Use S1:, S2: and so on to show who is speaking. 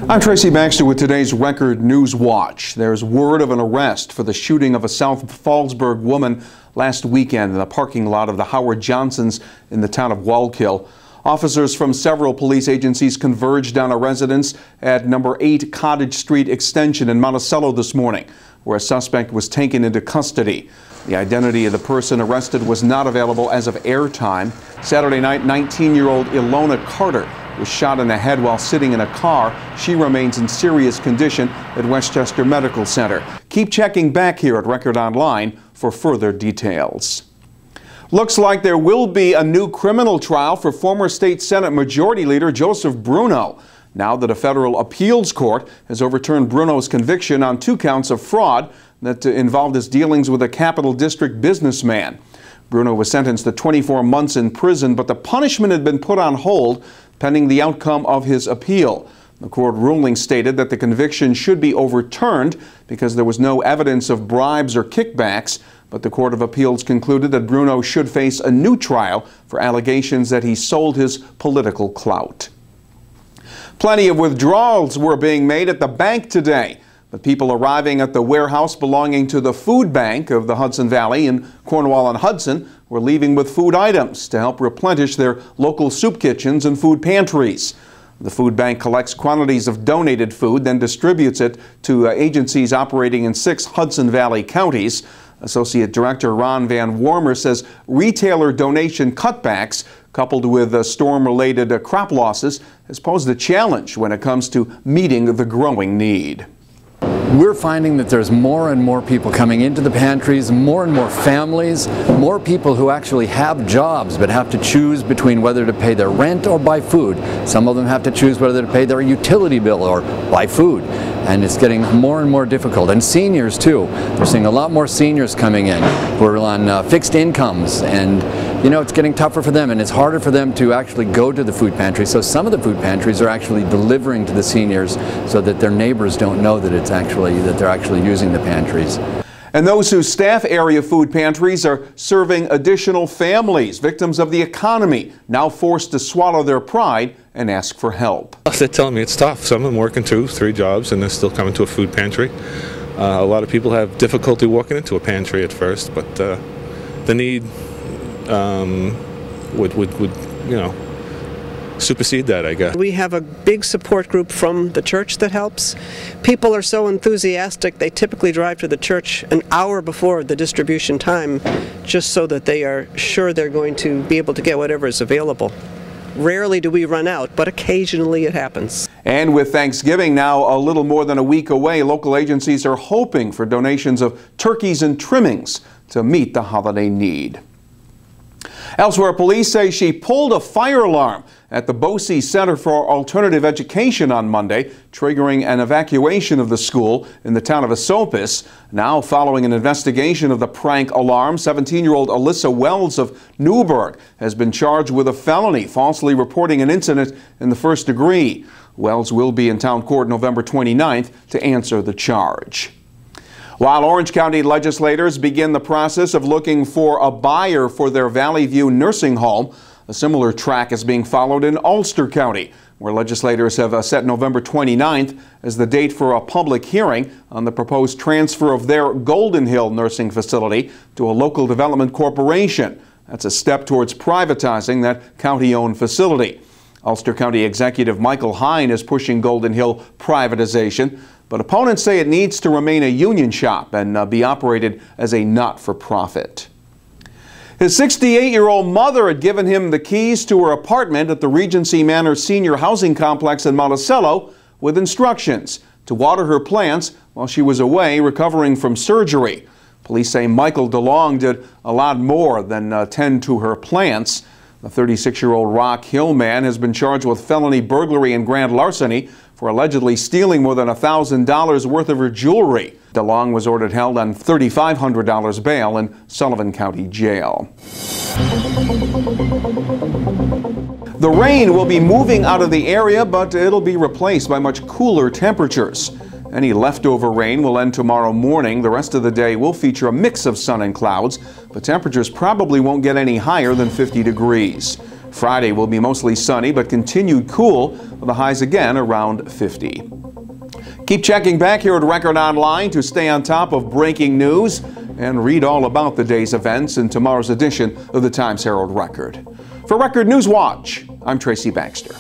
S1: I'm Tracy Baxter with today's Record Newswatch. There's word of an arrest for the shooting of a South Fallsburg woman last weekend in the parking lot of the Howard Johnsons in the town of Wallkill. Officers from several police agencies converged on a residence at number 8 Cottage Street Extension in Monticello this morning, where a suspect was taken into custody. The identity of the person arrested was not available as of airtime. Saturday night, 19-year-old Ilona Carter was shot in the head while sitting in a car. She remains in serious condition at Westchester Medical Center. Keep checking back here at Record Online for further details. Looks like there will be a new criminal trial for former State Senate Majority Leader Joseph Bruno, now that a federal appeals court has overturned Bruno's conviction on 2 counts of fraud that involved his dealings with a Capital District businessman. Bruno was sentenced to 24 months in prison, but the punishment had been put on hold pending the outcome of his appeal. The court ruling stated that the conviction should be overturned because there was no evidence of bribes or kickbacks, but the Court of Appeals concluded that Bruno should face a new trial for allegations that he sold his political clout. Plenty of withdrawals were being made at the bank today, but people arriving at the warehouse belonging to the food bank of the Hudson Valley in Cornwall and Hudson were leaving with food items to help replenish their local soup kitchens and food pantries. The food bank collects quantities of donated food, then distributes it to agencies operating in 6 Hudson Valley counties. Associate Director Ron Van Warmer says retailer donation cutbacks, coupled with storm-related crop losses, has posed a challenge when it comes to meeting the growing need.
S2: We're finding that there's more and more people coming into the pantries, more and more families, more people who actually have jobs but have to choose between whether to pay their rent or buy food. Some of them have to choose whether to pay their utility bill or buy food. And it's getting more and more difficult. And seniors too. We're seeing a lot more seniors coming in who are on fixed incomes, and you know, it's getting tougher for them, and it's harder for them to actually go to the food pantry. So some of the food pantries are actually delivering to the seniors so that their neighbors don't know that they're actually using the pantries.
S1: And those who staff area food pantries are serving additional families, victims of the economy, now forced to swallow their pride and ask for help.
S3: They're telling me it's tough. Some of them working 2, 3 jobs and they're still coming to a food pantry. A lot of people have difficulty walking into a pantry at first, but the need would you know, supersede that, I guess.
S4: We have a big support group from the church that helps. People are so enthusiastic, they typically drive to the church an hour before the distribution time just so that they are sure they're going to be able to get whatever is available. Rarely do we run out, but occasionally it happens.
S1: And with Thanksgiving now a little more than a week away, local agencies are hoping for donations of turkeys and trimmings to meet the holiday need. Elsewhere, police say she pulled a fire alarm at the Boese Center for Alternative Education on Monday, triggering an evacuation of the school in the town of Esopus. Now, following an investigation of the prank alarm, 17-year-old Alyssa Wells of Newburgh has been charged with a felony, falsely reporting an incident in the first degree. Wells will be in town court November 29th to answer the charge. While Orange County legislators begin the process of looking for a buyer for their Valley View nursing home, a similar track is being followed in Ulster County, where legislators have set November 29th as the date for a public hearing on the proposed transfer of their Golden Hill nursing facility to a local development corporation. That's a step towards privatizing that county-owned facility. Ulster County Executive Michael Hine is pushing Golden Hill privatization, but opponents say it needs to remain a union shop and be operated as a not-for-profit. His 68-year-old mother had given him the keys to her apartment at the Regency Manor Senior Housing Complex in Monticello with instructions to water her plants while she was away recovering from surgery. Police say Michael DeLong did a lot more than tend to her plants. The 36-year-old Rock Hill man has been charged with felony burglary and grand larceny for allegedly stealing more than $1,000 worth of her jewelry. DeLong was ordered held on $3,500 bail in Sullivan County Jail. The rain will be moving out of the area, but it'll be replaced by much cooler temperatures. Any leftover rain will end tomorrow morning. The rest of the day will feature a mix of sun and clouds, but temperatures probably won't get any higher than 50 degrees. Friday will be mostly sunny but continued cool, with the highs again around 50. Keep checking back here at Record Online to stay on top of breaking news and read all about the day's events in tomorrow's edition of the Times-Herald Record. For Record Newswatch, I'm Tracy Baxter.